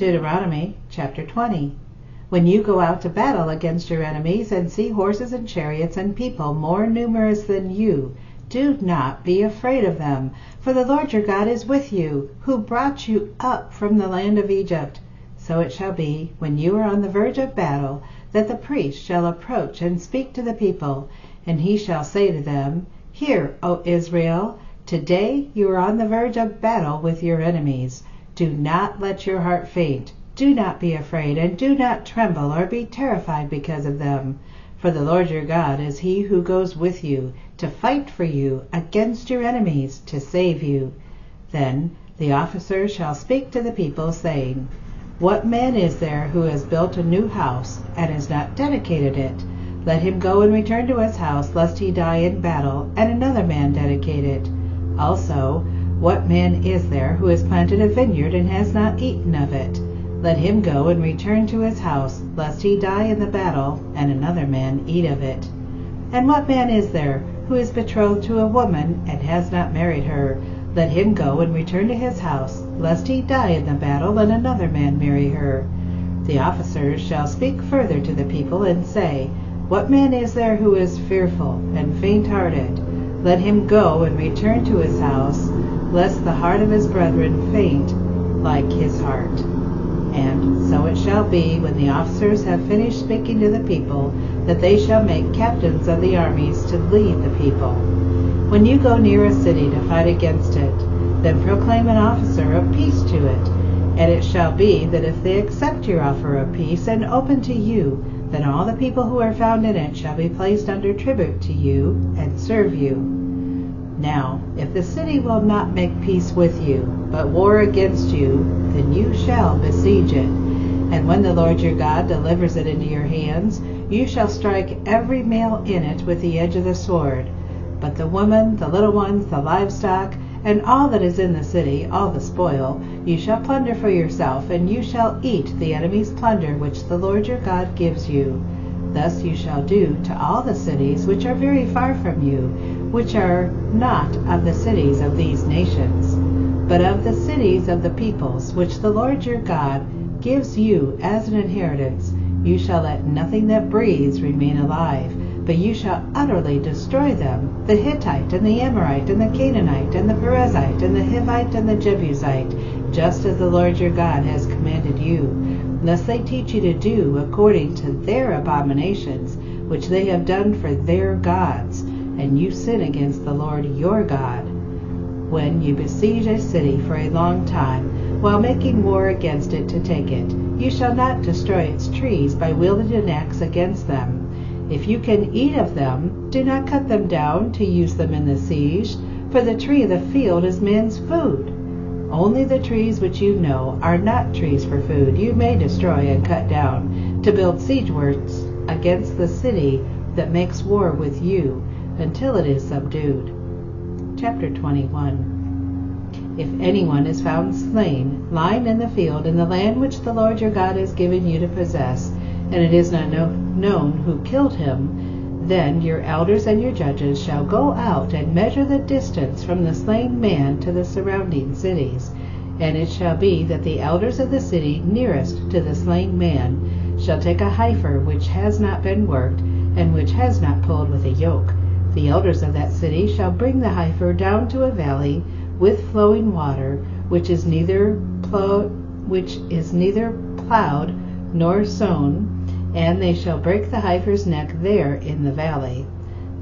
Deuteronomy chapter 20. When you go out to battle against your enemies and see horses and chariots and people more numerous than you, do not be afraid of them, for the Lord your God is with you, who brought you up from the land of Egypt. So it shall be, when you are on the verge of battle, that the priest shall approach and speak to the people, and he shall say to them, Hear, O Israel, today you are on the verge of battle with your enemies. Do not let your heart faint. Do not be afraid, and do not tremble or be terrified because of them. For the Lord your God is he who goes with you, to fight for you against your enemies, to save you. Then the officer shall speak to the people, saying, What man is there who has built a new house, and has not dedicated it? Let him go and return to his house, lest he die in battle, and another man dedicate it. Also, what man is there who has planted a vineyard and has not eaten of it? Let him go and return to his house, lest he die in the battle, and another man eat of it. And what man is there who is betrothed to a woman and has not married her? Let him go and return to his house, lest he die in the battle, and another man marry her. The officers shall speak further to the people, and say, What man is there who is fearful and faint-hearted? Let him go and return to his house, lest the heart of his brethren faint like his heart. And so it shall be, when the officers have finished speaking to the people, that they shall make captains of the armies to lead the people. When you go near a city to fight against it, then proclaim an officer of peace to it. And it shall be that if they accept your offer of peace and open to you, then all the people who are found in it shall be placed under tribute to you and serve you. Now, if the city will not make peace with you, but war against you, then you shall besiege it. And when the Lord your God delivers it into your hands, you shall strike every male in it with the edge of the sword. But the woman, the little ones, the livestock, and all that is in the city, all the spoil, you shall plunder for yourself, and you shall eat the enemy's plunder which the Lord your God gives you. Thus you shall do to all the cities which are very far from you, which are not of the cities of these nations, but of the cities of the peoples which the Lord your God gives you as an inheritance. You shall let nothing that breathes remain alive, but you shall utterly destroy them, the Hittite, and the Amorite, and the Canaanite, and the Perizzite, and the Hivite, and the Jebusite, just as the Lord your God has commanded you, lest they teach you to do according to their abominations, which they have done for their gods, and you sin against the Lord your God. When you besiege a city for a long time, while making war against it to take it, you shall not destroy its trees by wielding an axe against them. If you can eat of them, do not cut them down to use them in the siege, for the tree of the field is man's food. Only the trees which you know are not trees for food you may destroy and cut down, to build siege works against the city that makes war with you, until it is subdued. Chapter 21. If anyone is found slain, lying in the field in the land which the Lord your God has given you to possess, and it is not known who killed him, then your elders and your judges shall go out and measure the distance from the slain man to the surrounding cities. And it shall be that the elders of the city nearest to the slain man shall take a heifer which has not been worked, and which has not pulled with a yoke. The elders of that city shall bring the heifer down to a valley with flowing water, which is neither plowed nor sown, and they shall break the heifer's neck there in the valley.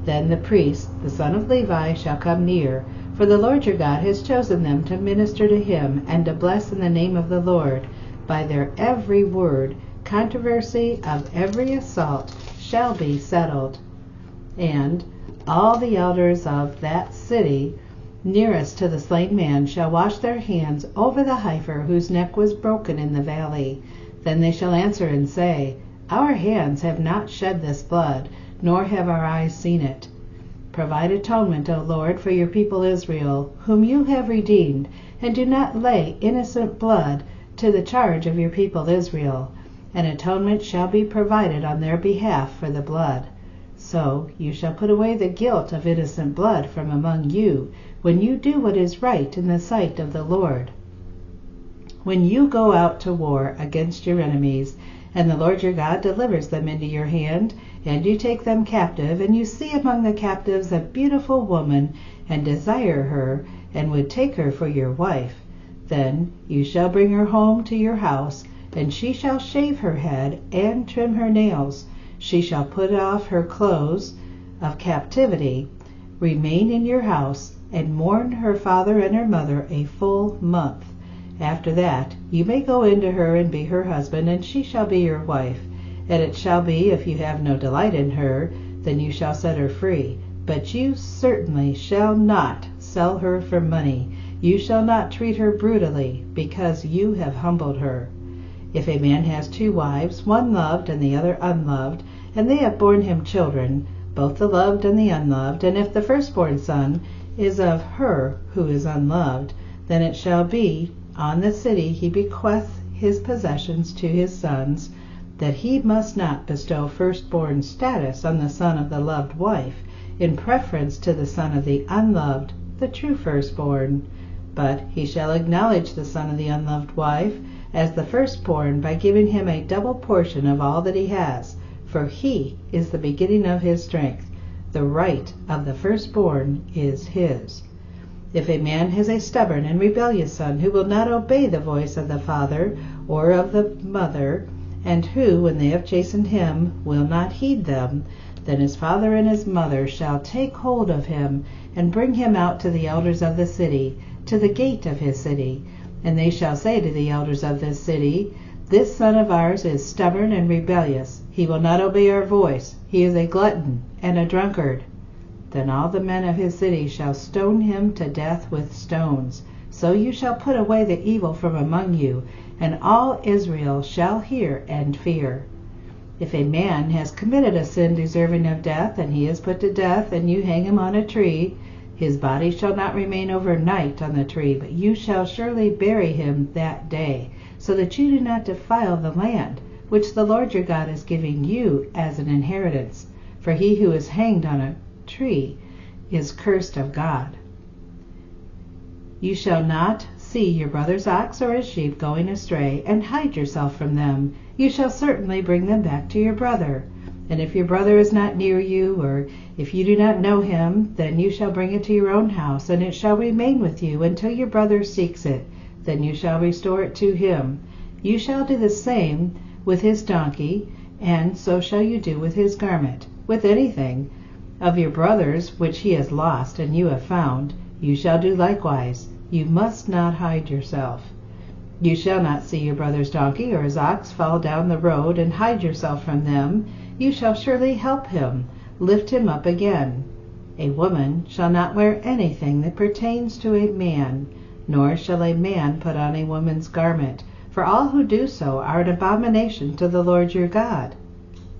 Then the priest, the son of Levi, shall come near, for the Lord your God has chosen them to minister to him and to bless in the name of the Lord. By their every word, controversy of every assault shall be settled. And all the elders of that city nearest to the slain man shall wash their hands over the heifer whose neck was broken in the valley. Then they shall answer and say, Our hands have not shed this blood, nor have our eyes seen it. Provide atonement, O Lord, for your people Israel, whom you have redeemed, and do not lay innocent blood to the charge of your people Israel. An atonement shall be provided on their behalf for the blood. So you shall put away the guilt of innocent blood from among you, when you do what is right in the sight of the Lord. when you go out to war against your enemies, and the Lord your God delivers them into your hand, and you take them captive, and you see among the captives a beautiful woman, and desire her, and would take her for your wife, then you shall bring her home to your house, and she shall shave her head and trim her nails. She shall put off her clothes of captivity, remain in your house, and mourn her father and her mother a full month. After that you may go into her and be her husband, and she shall be your wife. And it shall be, if you have no delight in her, then you shall set her free. But you certainly shall not sell her for money. You shall not treat her brutally, because you have humbled her. If a man has 2 wives, one loved and the other unloved, and they have borne him children, both the loved and the unloved, and if the firstborn son is of her who is unloved, then it shall be, on the city he bequeath his possessions to his sons, that he must not bestow firstborn status on the son of the loved wife, in preference to the son of the unloved, the true firstborn. But he shall acknowledge the son of the unloved wife as the firstborn by giving him a double portion of all that he has, for he is the beginning of his strength. The right of the firstborn is his. If a man has a stubborn and rebellious son who will not obey the voice of the father or of the mother, and who, when they have chastened him, will not heed them, then his father and his mother shall take hold of him, and bring him out to the elders of the city, to the gate of his city. And they shall say to the elders of this city, This son of ours is stubborn and rebellious. He will not obey our voice. He is a glutton and a drunkard. Then all the men of his city shall stone him to death with stones. So you shall put away the evil from among you, and all Israel shall hear and fear. If a man has committed a sin deserving of death, and he is put to death, and you hang him on a tree, his body shall not remain overnight on the tree, but you shall surely bury him that day, so that you do not defile the land, which the Lord your God is giving you as an inheritance. For he who is hanged on a tree is cursed of God. You shall not see your brother's ox or his sheep going astray, and hide yourself from them. You shall certainly bring them back to your brother. And if your brother is not near you, or if you do not know him, then you shall bring it to your own house, and it shall remain with you until your brother seeks it. Then you shall restore it to him. You shall do the same with his donkey, and so shall you do with his garment. With anything of your brother's which he has lost and you have found, you shall do likewise. You must not hide yourself. You shall not see your brother's donkey or his ox fall down the road and hide yourself from them. You shall surely help him, lift him up again. A woman shall not wear anything that pertains to a man, nor shall a man put on a woman's garment, for all who do so are an abomination to the Lord your God.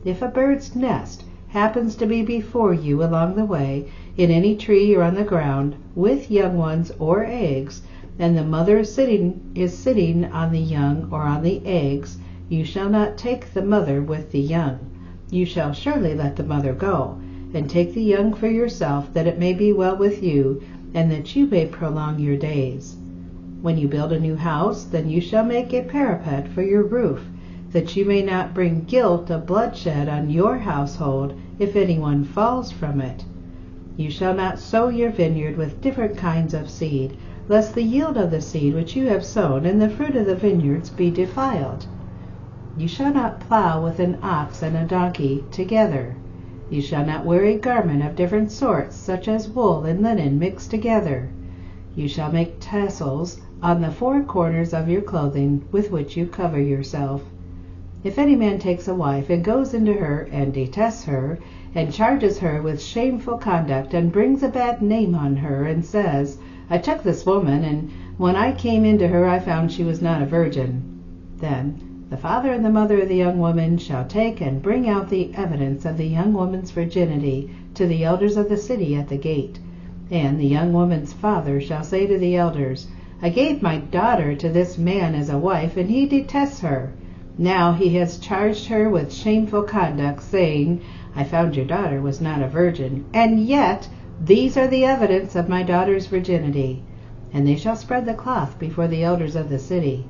If a bird's nest happens to be before you along the way, in any tree or on the ground, with young ones or eggs, and the mother is sitting on the young or on the eggs, you shall not take the mother with the young. You shall surely let the mother go, and take the young for yourself, that it may be well with you, and that you may prolong your days. When you build a new house, then you shall make a parapet for your roof, that you may not bring guilt of bloodshed on your household if anyone falls from it. You shall not sow your vineyard with different kinds of seed, lest the yield of the seed which you have sown and the fruit of the vineyards be defiled. You shall not plow with an ox and a donkey together. You shall not wear a garment of different sorts, such as wool and linen mixed together. You shall make tassels on the 4 corners of your clothing with which you cover yourself. If any man takes a wife and goes into her and detests her, and charges her with shameful conduct, and brings a bad name on her, and says, I took this woman, and when I came into her I found she was not a virgin, then the father and the mother of the young woman shall take and bring out the evidence of the young woman's virginity to the elders of the city at the gate. And the young woman's father shall say to the elders, I gave my daughter to this man as a wife, and he detests her. Now he has charged her with shameful conduct, saying, I found your daughter was not a virgin, and yet these are the evidence of my daughter's virginity. And they shall spread the cloth before the elders of the city.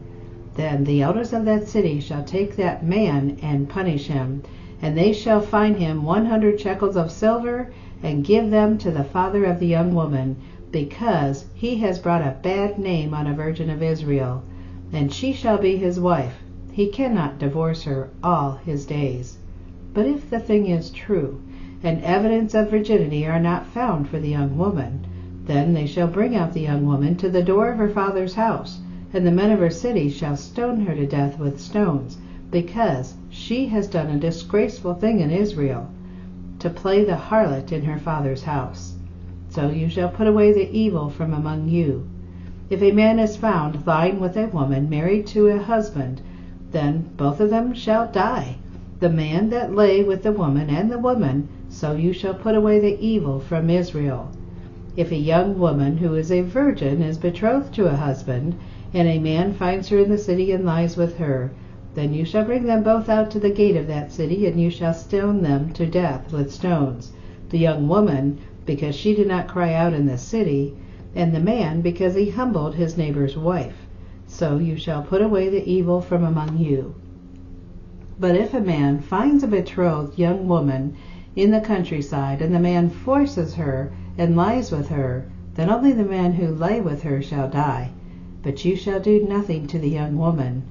Then the elders of that city shall take that man and punish him, and they shall fine him 100 shekels of silver, and give them to the father of the young woman, because he has brought a bad name on a virgin of Israel. And she shall be his wife. He cannot divorce her all his days. But if the thing is true, and evidence of virginity are not found for the young woman, then they shall bring out the young woman to the door of her father's house, and the men of her city shall stone her to death with stones, because she has done a disgraceful thing in Israel, to play the harlot in her father's house. So you shall put away the evil from among you. If a man is found lying with a woman married to a husband, then both of them shall die, the man that lay with the woman and the woman, so you shall put away the evil from Israel. If a young woman who is a virgin is betrothed to a husband, and a man finds her in the city and lies with her, then you shall bring them both out to the gate of that city, and you shall stone them to death with stones, the young woman because she did not cry out in the city, and the man because he humbled his neighbor's wife. So you shall put away the evil from among you. But if a man finds a betrothed young woman in the countryside, and the man forces her and lies with her, then only the man who lay with her shall die. But you shall do nothing to the young woman.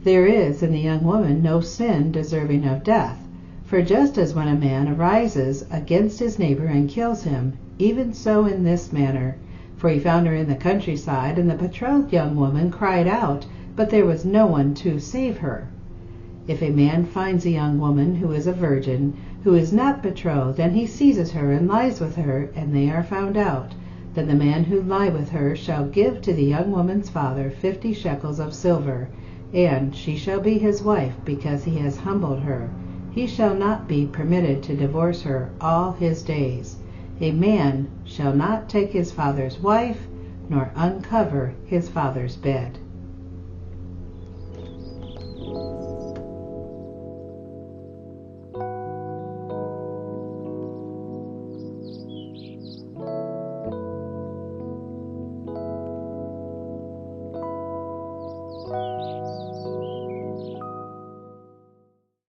There is in the young woman no sin deserving of death. For just as when a man arises against his neighbor and kills him, even so in this manner. For he found her in the countryside, and the betrothed young woman cried out, but there was no one to save her. If a man finds a young woman who is a virgin, who is not betrothed, and he seizes her and lies with her, and they are found out, then the man who lied with her shall give to the young woman's father 50 shekels of silver, and she shall be his wife, because he has humbled her. He shall not be permitted to divorce her all his days. A man shall not take his father's wife, nor uncover his father's bed.